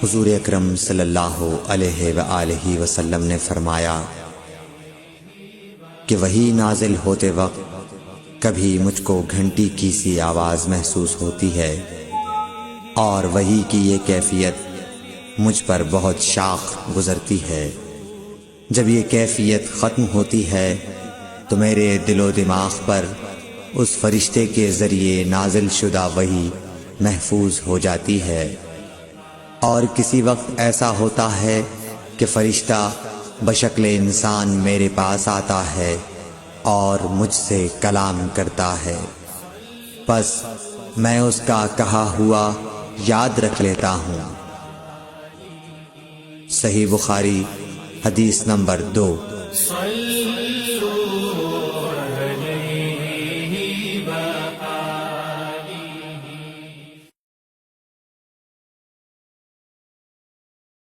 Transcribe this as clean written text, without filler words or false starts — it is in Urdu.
حضور اکرم صلی اللہ علیہ وآلہ وسلم نے فرمایا کہ وحی نازل ہوتے وقت کبھی مجھ کو گھنٹی کی سی آواز محسوس ہوتی ہے، اور وحی کی یہ کیفیت مجھ پر بہت شاخ گزرتی ہے۔ جب یہ کیفیت ختم ہوتی ہے تو میرے دل و دماغ پر اس فرشتے کے ذریعے نازل شدہ وحی محفوظ ہو جاتی ہے، اور کسی وقت ایسا ہوتا ہے کہ فرشتہ بشکل انسان میرے پاس آتا ہے اور مجھ سے کلام کرتا ہے، پس میں اس کا کہا ہوا یاد رکھ لیتا ہوں۔ صحیح بخاری حدیث نمبر 2۔